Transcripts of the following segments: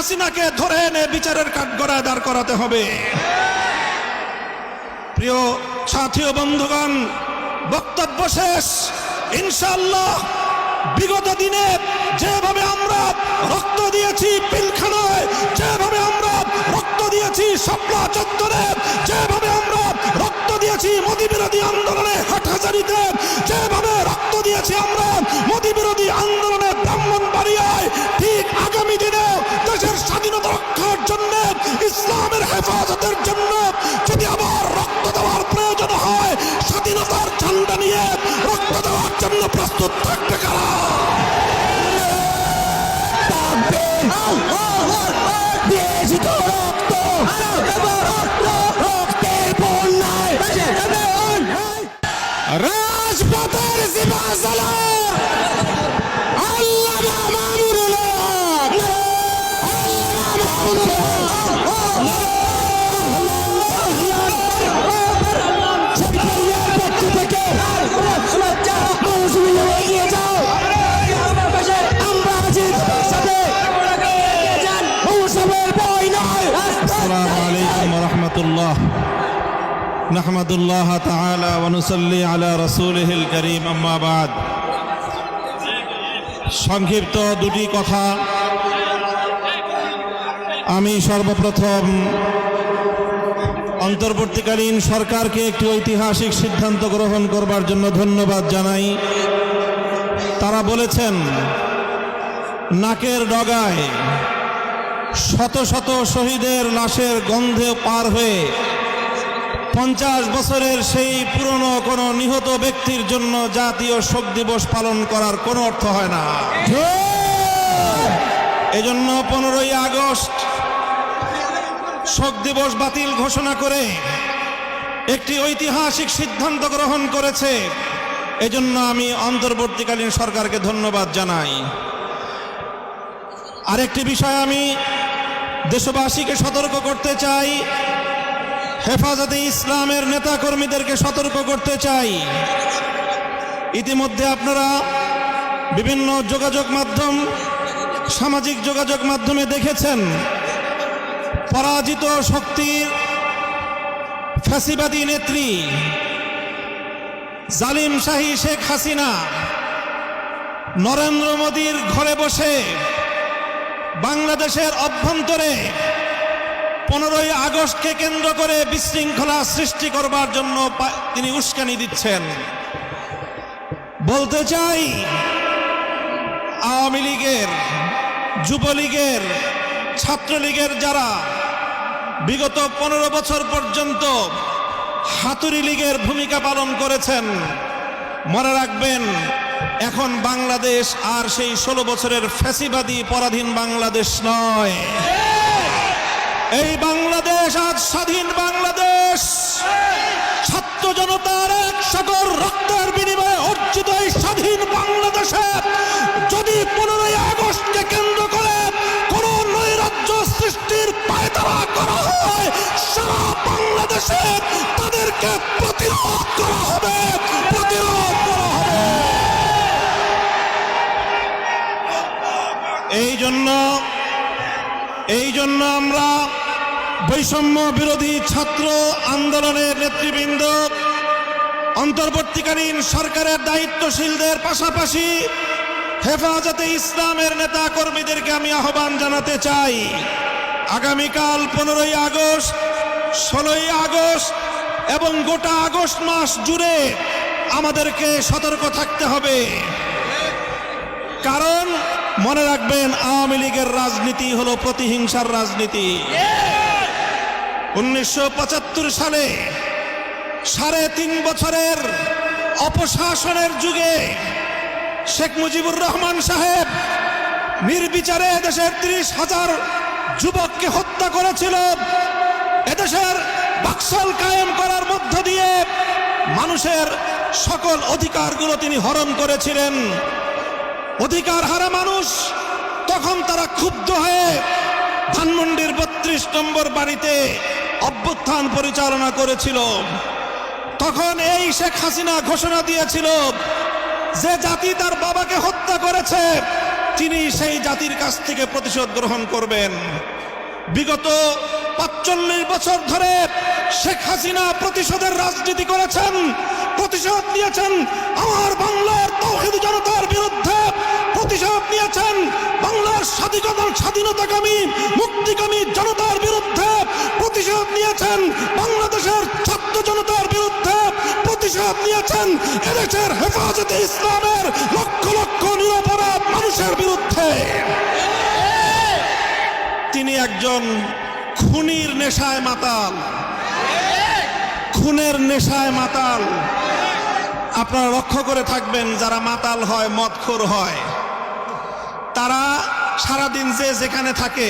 হাসিনাকে ধরে এনে বিচারের কাঠগড়ায় দাঁড় করাতে হবে। প্রিয় সাথী ও বন্ধুগণ, বক্তব্য শেষ। ইনশাআল্লাহ বিগত দিনে যেভাবে আমরা রক্ত দিয়েছি পিলখানায়, যেভাবে আমরা রক্ত দিয়েছি শাপলা চত্বরে, যেভাবে আমরা রক্ত দিয়েছি মোদি বিরোধী আন্দোলনে হাটহাজারীতে, যেভাবে রক্ত দিয়েছি আমরা মোদি বিরোধী আন্দোলনে ব্রাহ্মণবাড়িয়ায়, ঠিক আগামী দিনে দেশের স্বাধীনতা রক্ষার জন্য, ইসলামের হেফাজতের জন্য যদি আবার রক্ত দেওয়ার প্রয়োজন হয়, স্বাধীনতার ঝান্ডা নিয়ে রক্ত দেওয়ার জন্য প্রস্তুত থাকবে কারা? রাজপথের জিবাজালা আল্লামা মামুনুল হক, আসসালামু আলাইকুম ওয়া রাহমাতুল্লাহ। নাহমাদুল্লাহ তাআলা ওয়া নুসাল্লি আলা রাসূলিহিল কারীম, আম্মা বাদ। সংক্ষিপ্ত দুটি কথা। আমি সর্বপ্রথম অন্তর্বর্তীকালীন সরকারকে একটি ঐতিহাসিক সিদ্ধান্ত গ্রহণ করবার জন্য ধন্যবাদ জানাই। তারা বলেছেন নাকের ডগায় শত শত শহীদের লাশের গন্ধে পার হয়ে 50 বছরের সেই পুরনো কোনো নিহত ব্যক্তির জন্য জাতীয় শোক দিবস পালন করার কোনো অর্থ হয় না। এজন্য 15ই আগস্ট শোক দিবস বাতিল ঘোষণা করে একটি ঐতিহাসিক সিদ্ধান্ত গ্রহণ করেছে। এজন্য আমি অন্তর্বর্তীকালীন সরকারকে ধন্যবাদ জানাই। আরেকটি বিষয় আমি দেশবাসীকে সতর্ক করতে চাই, হেফাজতে ইসলামের নেতা কর্মীদেরকে সতর্ক করতে চাই। ইতিমধ্যে আপনারা বিভিন্ন যোগাযোগ মাধ্যম, সামাজিক যোগাযোগ মাধ্যমে দেখেছেন পরাজিত শক্তির ফ্যাসিবাদী নেত্রী জালিম শাহী শেখ হাসিনা নরেন্দ্র মোদীর ঘরে বসে বাংলাদেশের অভ্যন্তরে 15ই আগস্টকে কেন্দ্র করে বিশৃঙ্খলা সৃষ্টি করবার জন্য তিনি উস্কানি দিচ্ছেন। বলতে চাই, আওয়ামী লীগের, যুবলীগের, ছাত্রলীগের যারা বিগত 15 বছর পর্যন্ত হাতুড়ি লীগের ভূমিকা পালন করেছেন, মনে রাখবেন এখন বাংলাদেশ আর সেই 16 বছরের ফ্যাসিবাদী পরাধীন বাংলাদেশ নয়। এই বাংলাদেশ আজ স্বাধীন বাংলাদেশ। ছাত্র জনতার এক সাগর রক্তের বিনিময়ে অর্জিত এই স্বাধীন বাংলাদেশে যদি 15ই আগস্টকে কেন্দ্র করে কোন নৈরাজ্য সৃষ্টির পায়তারা করা হয়, সারা বাংলাদেশে তাদেরকে প্রতিরোধ করা হবে, প্রতিরোধ করা হবে। এই জন্য আমরা বৈষম্য বিরোধী ছাত্র আন্দোলনের নেতৃবৃন্দ, অন্তর্বর্তীকালীন সরকারের দায়িত্বশীলদের পাশাপাশি হেফাজতে ইসলামের নেতা কর্মীদেরকে আমি আহ্বান জানাতে চাই, আগামীকাল 15ই আগস্ট, 16ই আগস্ট এবং গোটা আগস্ট মাস জুড়ে আমাদেরকে সতর্ক থাকতে হবে। কারণ মনে রাখবেন, আওয়ামী লীগের রাজনীতি হলো প্রতিহিংসার রাজনীতি। 1975 সালে 3.5 বছরের অপশাসনের যুগে শেখ মুজিবুর রহমান সাহেব নির্বিচারে দেশের 30,000 যুবককে হত্যা করেছিল। এদেশের বাকশাল কায়েম করার মধ্য দিয়ে মানুষের সকল অধিকারগুলো তিনি হরণ করেছিলেন। অধিকার হারা মানুষ তখন তারা ক্ষুব্ধ হয়ে ধানমন্ডির 32 নম্বর বাড়িতে অভ্যুত্থান পরিচালনা করেছিল। তখন এই শেখ হাসিনা ঘোষণা দিয়েছিল যে জাতি তার বাবাকে হত্যা করেছে তিনি সেই জাতির কাছ থেকে প্রতিশোধ গ্রহণ করবেন। বিগত ৪৫ বছর ধরে শেখ হাসিনা প্রতিশোধের রাজনীতি করেছেন, প্রতিশোধ নিয়েছেন আমার বাংলার তাওহীদ জনতার বিরুদ্ধে, প্রতিশোধ নিয়েছেন বাংলার স্বাধীনতাকামী মুক্তিকামী জনতার বিরুদ্ধে, প্রতিশোধ নিয়েছেন বাংলাদেশের ছাত্র জনতার বিরুদ্ধে, প্রতিশোধ নিয়েছেন এদেশের হেফাজতে ইসলামের লক্ষ লক্ষ নিরপরাধ মানুষের বিরুদ্ধে। তিনি একজন খুনির নেশায় মাতাল, খুনের নেশায় মাতাল। আপনারা লক্ষ্য করে থাকবেন, যারা মাতাল হয়, মদখোর হয়, তারা সারাদিন যে যেখানে থাকে,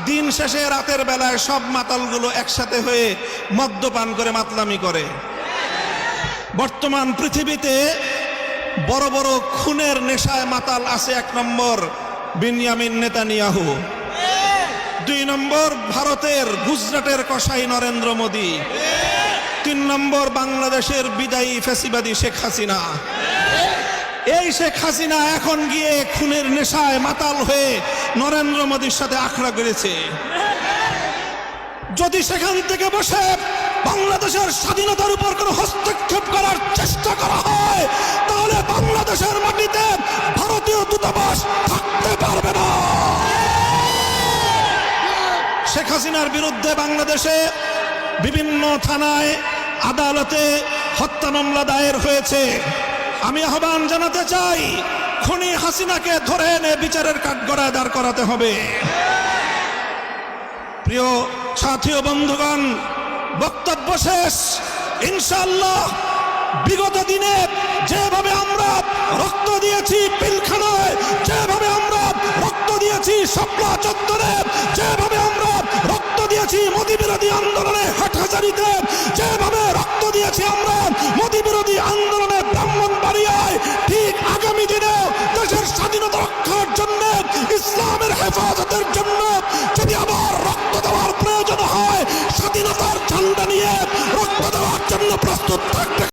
দিন শেষে রাতের বেলায় সব মাতালগুলো একসাথে হয়ে মদ্যপান করে মাতলামি করে। বর্তমান পৃথিবীতে বড় বড় খুনের নেশায় মাতাল আছে। 1 নম্বর বিনিয়ামিন নেতানিয়াহু, 2 নম্বর ভারতের গুজরাটের কসাই নরেন্দ্র মোদী, 3 নম্বর বাংলাদেশের বিদায়ী ফ্যাসিবাদী শেখ হাসিনা। এই শেখ হাসিনা এখন গিয়ে খুনের নেশায় মাতাল হয়ে নরেন্দ্র মোদীর সাথে আখড়া করেছে। যদি সেখান থেকে বসে বাংলাদেশের স্বাধীনতার উপর কোনো হস্তক্ষেপ করার চেষ্টা করা হয়, তাহলে বাংলাদেশের মাটিতে ভারতীয় দূতাবাস থাকতে পারবে না। শেখ হাসিনার বিরুদ্ধে বাংলাদেশে বিভিন্ন থানায়, আদালতে হত্যা মামলা দায়ের হয়েছে। আমি আহ্বান জানাতে চাই, খুনি হাসিনাকে ধরে এনে বিচারের কাঠগড়ায় দাঁড় করাতে হবে। প্রিয় সাথী ও বন্ধুগণ, বক্তব্য শেষ। ইনশাআল্লাহ বিগত দিনে যেভাবে আমরা রক্ত দিয়েছি পিলখানায়, যেভাবে আমরা রক্ত দিয়েছি শাপলা চত্বরে, যেভাবে আমরা রক্ত দিয়েছি মোদী বিরোধী আন্দোলনে হাটহাজারীতে, যেভাবে রক্ত দিয়েছি আমরা মোদী বিরোধী আন্দোলনে ব্রাহ্মণবাড়িয়ায়, ঠিক আগামী দিনে দেশের স্বাধীনতা রক্ষার জন্য, ইসলামের হেফাজতের জন্য